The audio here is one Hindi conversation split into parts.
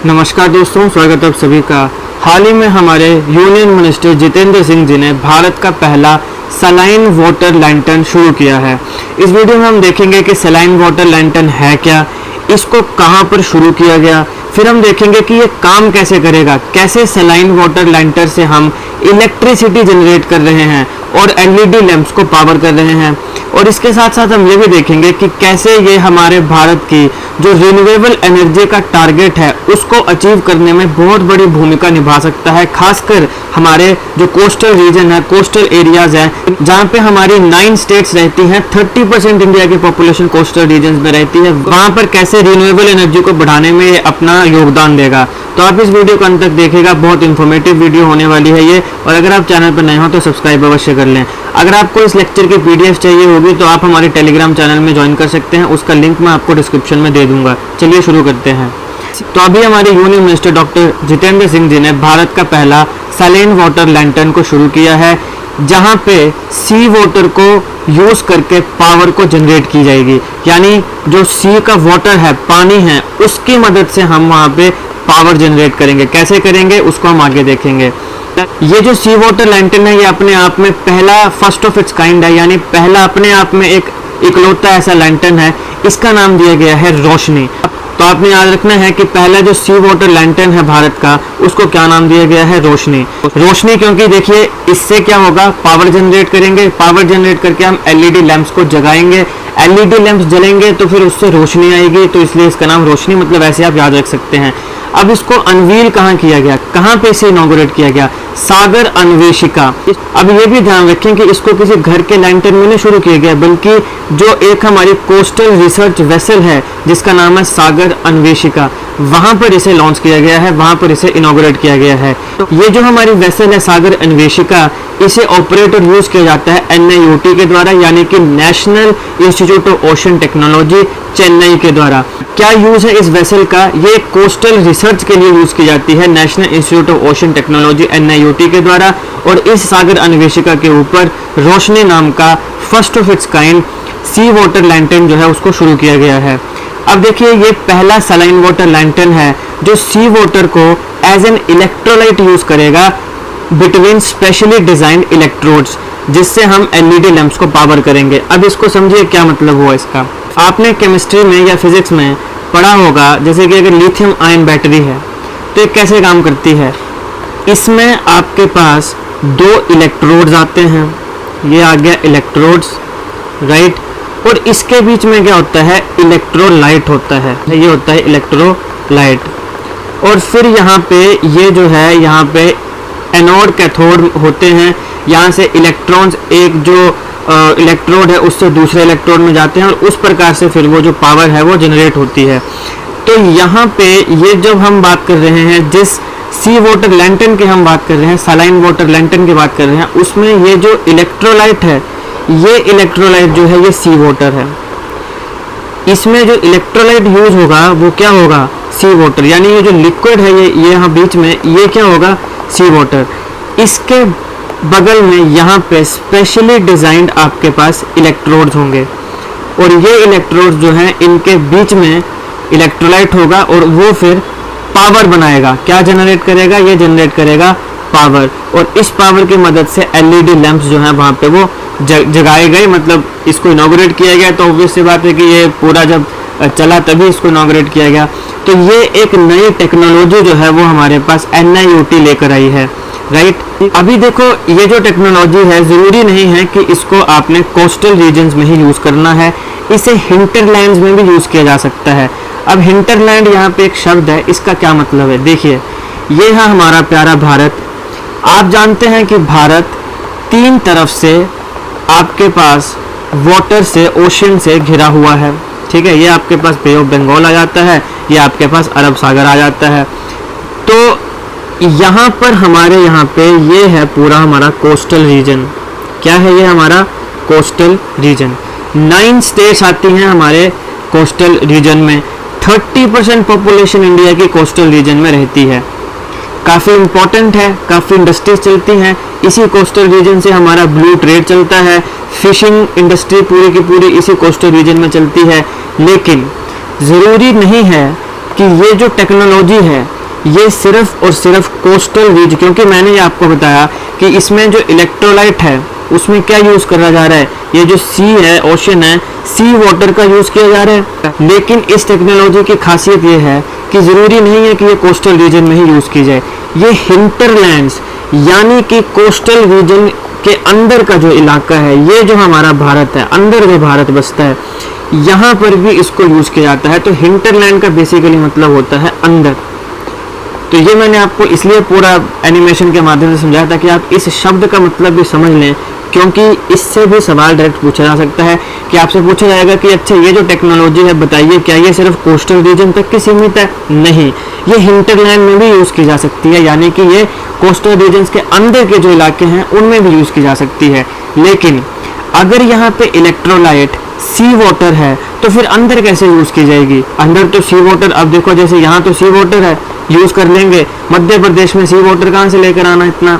नमस्कार दोस्तों, स्वागत है आप सभी का। हाल ही में हमारे यूनियन मिनिस्टर जितेंद्र सिंह जी ने भारत का पहला सलाइन वाटर लैंटर्न शुरू किया है। इस वीडियो में हम देखेंगे कि सलाइन वाटर लैंटर्न है क्या, इसको कहां पर शुरू किया गया, फिर हम देखेंगे कि ये काम कैसे करेगा, कैसे सलाइन वाटर लैंटर्न से हम इलेक्ट्रिसिटी जनरेट कर रहे हैं और एलईडी लैंप्स को पावर कर रहे हैं। और इसके साथ साथ हम ये भी देखेंगे कि कैसे ये हमारे भारत की जो रिन्यूएबल एनर्जी का टारगेट है उसको अचीव करने में बहुत बड़ी भूमिका निभा सकता है, खासकर हमारे जो कोस्टल रीजन है, कोस्टल एरियाज है, जहाँ पे हमारी 9 स्टेट्स रहती हैं। 30% इंडिया की पॉपुलेशन कोस्टल रीजन में रहती है। वहाँ पर कैसे रिन्यूएबल एनर्जी को बढ़ाने में ये अपना योगदान देगा। तो आप इस वीडियो को अंत तक देखिएगा, बहुत इंफॉर्मेटिव वीडियो होने वाली है ये। और अगर आप चैनल पर नए हो तो सब्सक्राइब अवश्य कर लें। अगर आपको इस लेक्चर की पीडीएफ चाहिए होगी तो आप हमारे टेलीग्राम चैनल में ज्वाइन कर सकते हैं, उसका लिंक मैं आपको डिस्क्रिप्शन में दे दूंगा। चलिए शुरू करते हैं। तो अभी हमारे union minister doctor Jitendra Singh ji ने भारत का पहला सलाइन वाटर लैंटर्न को शुरू किया है, जहां पे सी वाटर को यूज करके पावर को जनरेट की जाएगी। यानी जो सी का वाटर है, पानी है, उसकी मदद से हम वहां पे पावर जनरेट करेंगे। कैसे करेंगे उसको हम आगे देखेंगे। ये जो सी वाटर लैंटर्न है ये अपने आप में पहला फर्स्ट ऑफ इट्स काइंड है, यानी पहला अपने आप में एक इकलौता ऐसा लैंटर्न है। इसका नाम दिया गया है रोशनी। तो आपने याद रखना है कि पहला जो सी वाटर लैंटर्न है भारत का, उसको क्या नाम दिया गया है? रोशनी। रोशनी क्योंकि देखिए इससे क्या होगा, पावर जनरेट करेंगे, पावर जनरेट करके हम एलईडी लैंप्स को जगाएंगे, एलईडी लैंप्स जलेंगे तो फिर उससे रोशनी आएगी, तो इसलिए इसका नाम रोशनी, मतलब ऐसे आप याद रख सकते हैं। अब इसको अनवील कहाँ किया गया, कहाँ पे इसे इनॉग्रेट किया गया? सागर अन्वेषिका। अब ये भी ध्यान रखें कि इसको किसी घर के लैंटर्न में नहीं शुरू किया गया, बल्कि जो एक हमारी कोस्टल रिसर्च वेसल है जिसका नाम है सागर अन्वेषिका, वहां पर इसे लॉन्च किया गया है, वहां पर इसे इनॉग्रेट किया गया है। तो ये जो हमारी वेसल है सागर अन्वेषिका, इसे ऑपरेट और यूज किया जाता है NIOT के द्वारा, यानी कि national institute of ocean technology Chennai के द्वारा। क्या यूज है इस वेसल का? ये कोस्टल रिसर्च के लिए यूज की जाती है national institute of ocean technology NIOT के द्वारा। और इस सागर अन्वेषिका के ऊपर रोशनी नाम का first of its kind sea water lantern जो है उसको शुरू किया गया है। अब देखिए ये पहला सलाइन वाटर लैंटर्न है जो सी वाटर को एज एन इलेक्ट्रोलाइट यूज करेगा बिटवीन स्पेशली डिजाइंड इलेक्ट्रोड्स, जिससे हम एलईडी लैंप्स को पावर करेंगे। अब इसको समझिए क्या मतलब हुआ इसका। आपने केमिस्ट्री में या फिजिक्स में पढ़ा होगा, जैसे कि अगर लिथियम आयन बैटरी है तो ये कैसे काम करती है। इसमें आपके पास 2 इलेक्ट्रोड्स आते हैं, ये आ गया इलेक्ट्रोड्स, राइट। और इसके बीच में क्या होता है? इलेक्ट्रोलाइट होता है, ये होता है इलेक्ट्रोलाइट। और फिर यहाँ पे ये जो है, यहाँ पे एनोड कैथोड होते हैं। यहाँ से इलेक्ट्रॉन्स एक जो इलेक्ट्रोड है उससे दूसरे इलेक्ट्रोड में जाते हैं और उस प्रकार से फिर वो जो पावर है वो जनरेट होती है। तो यहाँ पे ये जब हम बात कर रहे हैं, जिस सी वाटर लैंटर्न की हम बात कर रहे हैं, सलाइन वाटर लैंटर्न की बात कर रहे हैं, उसमें ये जो इलेक्ट्रोलाइट है, ये इलेक्ट्रोलाइट जो है ये सी वाटर है। इसमें जो इलेक्ट्रोलाइट यूज होगा वो क्या होगा? सी वाटर। यानी ये जो लिक्विड है ये यहाँ बीच में, ये क्या होगा? सी वाटर। इसके बगल में यहाँ पे स्पेशली डिजाइंड आपके पास इलेक्ट्रोड्स होंगे और ये इलेक्ट्रोड्स जो हैं इनके बीच में इलेक्ट्रोलाइट होगा और वो फिर पावर बनाएगा। क्या जनरेट करेगा? ये जनरेट करेगा पावर। और इस पावर की मदद से एलईडी लैंप्स जो हैं वहाँ पे वो जगाए गए, मतलब इसको इनॉग्रेट किया गया। तो ऑब्वियस सी बात है कि ये पूरा जब चला तभी इसको इनॉग्रेट किया गया। तो ये एक नई टेक्नोलॉजी जो है वो हमारे पास NIOT लेकर आई है, राइट। अभी देखो ये जो टेक्नोलॉजी है, ज़रूरी नहीं है कि इसको आपने कोस्टल रीजन्स में ही यूज़ करना है, इसे हिंटरलैंड्स में भी यूज़ किया जा सकता है। अब हिंटरलैंड यहाँ पे एक शब्द है, इसका क्या मतलब है? देखिए ये है हमारा प्यारा भारत। आप जानते हैं कि भारत 3 तरफ से आपके पास वाटर से, ओशन से घिरा हुआ है, ठीक है। ये आपके पास बे ऑफ बंगाल आ जाता है, ये आपके पास अरब सागर आ जाता है। तो यहाँ पर हमारे यहाँ पे ये है पूरा हमारा कोस्टल रीजन। क्या है ये? हमारा कोस्टल रीजन। 9 स्टेट्स आती हैं हमारे कोस्टल रीजन में। 30% पॉपुलेशन इंडिया की कोस्टल रीजन में रहती है। काफ़ी इम्पोर्टेंट है, काफ़ी इंडस्ट्रीज चलती हैं इसी कोस्टल रीजन से। हमारा ब्लू ट्रेड चलता है, फिशिंग इंडस्ट्री पूरी की पूरी इसी कोस्टल रीजन में चलती है। लेकिन ज़रूरी नहीं है कि ये जो टेक्नोलॉजी है ये सिर्फ और सिर्फ कोस्टल रीजन, क्योंकि मैंने ये आपको बताया कि इसमें जो इलेक्ट्रोलाइट है उसमें क्या यूज़ करा जा रहा है, ये जो सी है, ओशन है, सी वाटर का यूज़ किया जा रहा है। लेकिन इस टेक्नोलॉजी की खासियत ये है कि ज़रूरी नहीं है कि ये कोस्टल रीजन में ही यूज़ की जाए। ये हिंटरलैंड्स यानी कि कोस्टल रीजन के अंदर का जो इलाका है, ये जो हमारा भारत है, अंदर जो भारत बसता है, यहाँ पर भी इसको यूज़ किया जाता है। तो हिंटरलैंड का बेसिकली मतलब होता है अंदर। तो ये मैंने आपको इसलिए पूरा एनिमेशन के माध्यम से समझाया था कि आप इस शब्द का मतलब भी समझ लें, क्योंकि इससे भी सवाल डायरेक्ट पूछा जा सकता है कि आपसे पूछा जाएगा कि अच्छा ये जो टेक्नोलॉजी है बताइए क्या ये सिर्फ कोस्टल रीजन तक की सीमित है? नहीं, ये हिंटरलैंड में भी यूज़ की जा सकती है, यानी कि ये कोस्टल रीजन्स के अंदर के जो इलाके हैं उनमें भी यूज़ की जा सकती है। लेकिन अगर यहाँ पे इलेक्ट्रोलाइट सी वाटर है तो फिर अंदर कैसे यूज़ की जाएगी? अंदर तो सी वाटर, अब देखो जैसे यहाँ तो सी वाटर है, यूज़ कर लेंगे। मध्य प्रदेश में सी वाटर कहाँ से लेकर आना इतना,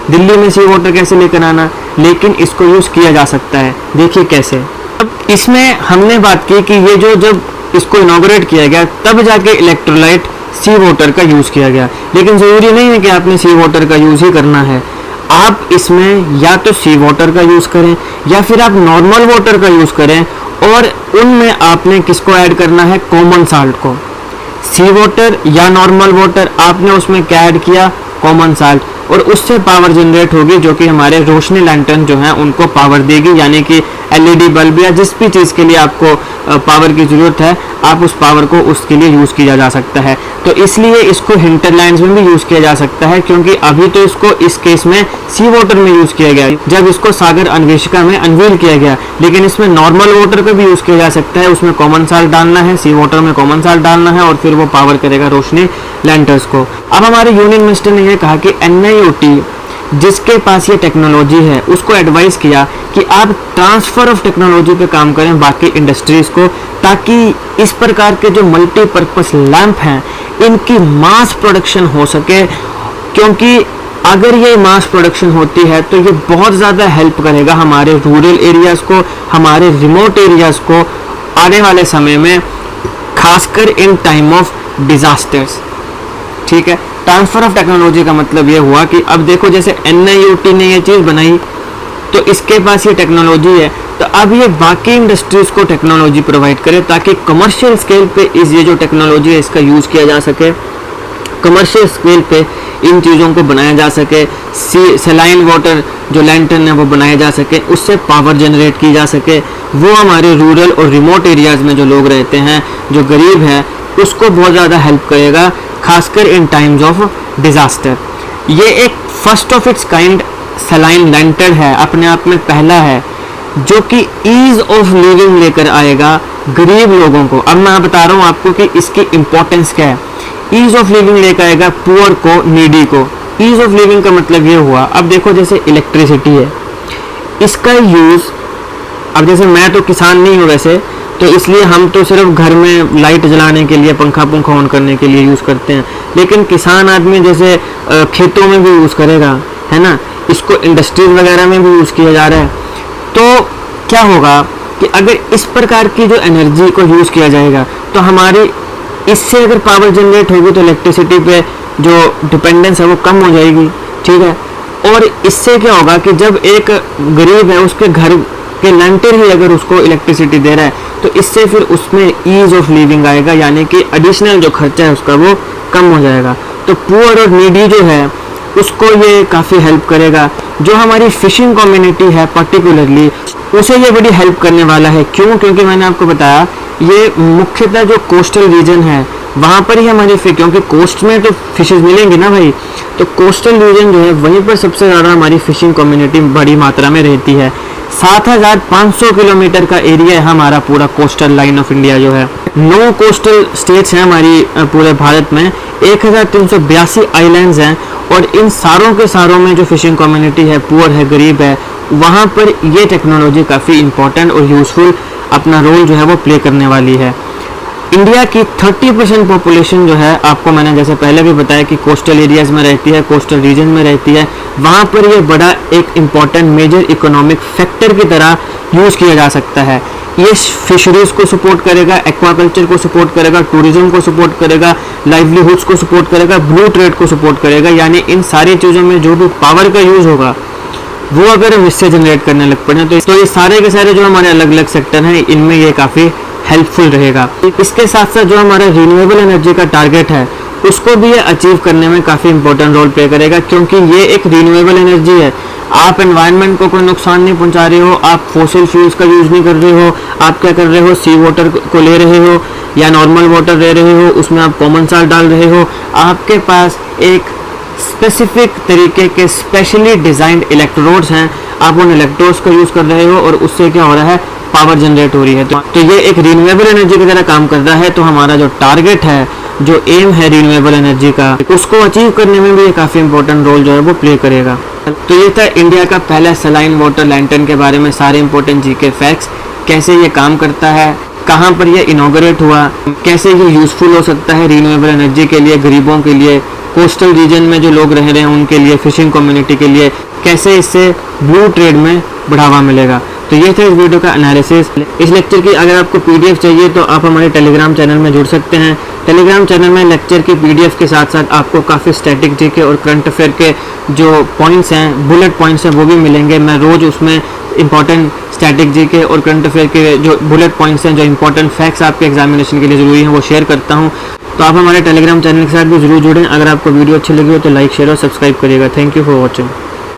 दिल्ली में सी वाटर कैसे लेकर आना? लेकिन इसको यूज़ किया जा सकता है। देखिए कैसे। अब इसमें हमने बात की कि ये जो जब इसको इनॉग्रेट किया गया तब जाके इलेक्ट्रोलाइट सी वाटर का यूज़ किया गया, लेकिन ज़रूरी नहीं है कि आपने सी वाटर का यूज़ ही करना है। आप इसमें या तो सी वाटर का यूज़ करें या फिर आप नॉर्मल वाटर का यूज़ करें, और उनमें आपने किसको ऐड करना है? कॉमन साल्ट को। सी वाटर या नॉर्मल वाटर आपने उसमें क्या ऐड किया? कॉमन साल्ट, और उससे पावर जनरेट होगी जो कि हमारे रोशनी लैंटर्न जो हैं उनको पावर देगी, यानी कि एलईडी बल्ब या जिस भी चीज़ के लिए आपको पावर की ज़रूरत है, आप उस पावर को उसके लिए यूज़ किया जा सकता है। तो इसलिए इसको हिंटरलैंड्स में भी यूज़ किया जा सकता है, क्योंकि अभी तो इसको इस केस में सी वाटर में यूज़ किया गया जब इसको सागर अन्वेषिका में अनवील किया गया, लेकिन इसमें नॉर्मल वाटर का भी यूज़ किया जा सकता है। उसमें कॉमन साल्ट डालना है, सी वाटर में कॉमन साल्ट डालना है, और फिर वो पावर करेगा रोशनी लैंटर्स को। अब हमारे यूनियन मिनिस्टर ने यह कहा कि NIOT जिसके पास ये टेक्नोलॉजी है उसको एडवाइस किया कि आप ट्रांसफ़र ऑफ टेक्नोलॉजी पे काम करें बाकी इंडस्ट्रीज़ को, ताकि इस प्रकार के जो मल्टीपर्पस लैंप हैं इनकी मास प्रोडक्शन हो सके, क्योंकि अगर ये मास प्रोडक्शन होती है तो ये बहुत ज़्यादा हेल्प करेगा हमारे रूरल एरियाज़ को, हमारे रिमोट एरियाज़ को आने वाले समय में, खासकर इन टाइम ऑफ डिज़ास्टर्स। ठीक है, ट्रांसफ़र ऑफ टेक्नोलॉजी का मतलब ये हुआ कि अब देखो जैसे NIOT ने ये चीज़ बनाई तो इसके पास ये टेक्नोलॉजी है, तो अब ये बाकी इंडस्ट्रीज़ को टेक्नोलॉजी प्रोवाइड करे ताकि कमर्शियल स्केल पे ये जो टेक्नोलॉजी है इसका यूज़ किया जा सके, कमर्शियल स्केल पे इन चीज़ों को बनाया जा सके। सलाइन वाटर जो लैंटर्न है वो बनाया जा सके, उससे पावर जनरेट की जा सके, वो हमारे रूरल और रिमोट एरियाज़ में जो लोग रहते हैं, जो गरीब हैं, उसको बहुत ज़्यादा हेल्प करेगा, खासकर इन टाइम्स ऑफ डिज़ास्टर। ये एक first of its kind saline lantern है, अपने आप में पहला है जो कि ईज़ ऑफ लिविंग लेकर आएगा गरीब लोगों को। अब मैं बता रहा हूँ आपको कि इसकी इम्पोर्टेंस क्या है। ईज़ ऑफ लिविंग लेकर आएगा पुअर को, नीडी को। ईज़ ऑफ लिविंग का मतलब ये हुआ, अब देखो जैसे इलेक्ट्रिसिटी है, इसका यूज़, अब जैसे मैं तो किसान नहीं हूँ वैसे, तो इसलिए हम तो सिर्फ घर में लाइट जलाने के लिए, पंखा ऑन करने के लिए यूज़ करते हैं, लेकिन किसान आदमी जैसे खेतों में भी यूज़ करेगा, है ना। इसको इंडस्ट्रीज वगैरह में भी यूज़ किया जा रहा है। तो क्या होगा कि अगर इस प्रकार की जो एनर्जी को यूज़ किया जाएगा तो हमारी इससे अगर पावर जनरेट होगी तो इलेक्ट्रिसिटी पे जो डिपेंडेंस है वो कम हो जाएगी। ठीक है, और इससे क्या होगा कि जब एक गरीब है उसके घर के लैंटर ही अगर उसको इलेक्ट्रिसिटी दे रहा है तो इससे फिर उसमें ईज़ ऑफ लिविंग आएगा, यानी कि एडिशनल जो खर्चा है उसका वो कम हो जाएगा। तो पुअर और नीडी जो है उसको ये काफ़ी हेल्प करेगा। जो हमारी फिशिंग कम्युनिटी है पर्टिकुलरली, उसे ये बड़ी हेल्प करने वाला है। क्यों? क्योंकि मैंने आपको बताया ये मुख्यतः जो कोस्टल रीजन है वहाँ पर ही हमारी क्योंकि कोस्ट में तो फिशेज मिलेंगी ना भाई, तो कोस्टल रीजन जो है वहीं पर सबसे ज़्यादा हमारी फिशिंग कम्युनिटी बड़ी मात्रा में रहती है। 7500 किलोमीटर का एरिया है हमारा पूरा कोस्टल लाइन ऑफ इंडिया जो है। 9 कोस्टल स्टेट्स हैं हमारी पूरे भारत में, 1382 आइलैंड्स हैं, और इन सारों के सारों में जो फिशिंग कम्युनिटी है, पुअर है, गरीब है, वहाँ पर ये टेक्नोलॉजी काफ़ी इंपॉर्टेंट और यूज़फुल अपना रोल जो है वो प्ले करने वाली है। इंडिया की 30% पॉपुलेशन जो है, आपको मैंने जैसे पहले भी बताया कि कोस्टल एरियाज़ में रहती है, कोस्टल रीजन में रहती है, वहाँ पर ये बड़ा एक इम्पॉर्टेंट मेजर इकोनॉमिक फैक्टर की तरह यूज़ किया जा सकता है। ये फिशरीज को सपोर्ट करेगा, एक्वाकल्चर को सपोर्ट करेगा, टूरिज्म को सपोर्ट करेगा, लाइवलीहुड्स को सपोर्ट करेगा, ब्लू ट्रेड को सपोर्ट करेगा। यानी इन सारी चीज़ों में जो भी पावर का यूज़ होगा वो अगर हम इससे जनरेट करने लग पड़े तो ये सारे के सारे जो हमारे अलग अलग सेक्टर हैं इनमें ये काफ़ी हेल्पफुल रहेगा। इसके साथ साथ जो हमारा रिन्यूएबल एनर्जी का टारगेट है उसको भी ये अचीव करने में काफ़ी इंपॉर्टेंट रोल प्ले करेगा, क्योंकि ये एक रिन्यूएबल एनर्जी है। आप एनवायरनमेंट को कोई नुकसान नहीं पहुंचा रहे हो, आप फॉसिल फ्यूल्स का यूज़ नहीं कर रहे हो, आप क्या कर रहे हो, सी वाटर को ले रहे हो या नॉर्मल वाटर ले रहे हो, उसमें आप कॉमन साल्ट डाल रहे हो। आपके पास एक स्पेसिफिक तरीके के स्पेशली डिज़ाइंड इलेक्ट्रोड्स हैं, आप उन इलेक्ट्रोड्स का यूज़ कर रहे हो और उससे क्या हो रहा है, पावर जनरेट हो रही है। तो ये एक रिन्यूएबल एनर्जी की तरह काम कर रहा है। तो हमारा जो टारगेट है, जो एम है रिन्यूएबल एनर्जी का, उसको अचीव करने में भी ये काफ़ी इंपॉर्टेंट रोल जो है वो प्ले करेगा। तो ये था इंडिया का पहला सलाइन वाटर लैंटर्न के बारे में सारे इंपॉर्टेंट जीके फैक्ट्स, कैसे ये काम करता है, कहाँ पर ये इनॉग्रेट हुआ, कैसे ये यूज़फुल हो सकता है रिन्यूएबल एनर्जी के लिए, गरीबों के लिए, कोस्टल रीजन में जो लोग रह रहे हैं उनके लिए, फिशिंग कम्युनिटी के लिए, कैसे इससे ब्लू ट्रेड में बढ़ावा मिलेगा। तो ये था इस वीडियो का एनालिसिस। इस लेक्चर की अगर आपको पीडीएफ चाहिए तो आप हमारे टेलीग्राम चैनल में जुड़ सकते हैं। टेलीग्राम चैनल में लेक्चर की पीडीएफ के साथ साथ आपको काफ़ी स्टैटिक जीके और करंट अफेयर के जो पॉइंट्स हैं, बुलेट पॉइंट्स हैं, वो भी मिलेंगे। मैं रोज़ उसमें इंपॉर्टेंट स्टैटिक जीके और करंट अफेयर के जो बुलेट पॉइंट्स हैं, जो इंपॉर्टेंट फैक्ट्स आपके एग्जामिनेशन के लिए ज़रूरी हैं, वो शेयर करता हूँ। तो आप हमारे टेलीग्राम चैनल के साथ भी ज़रूर जुड़ें। अगर आपको वीडियो अच्छी लगी हो तो लाइक, शेयर और सब्सक्राइब करिएगा। Thank you for watching.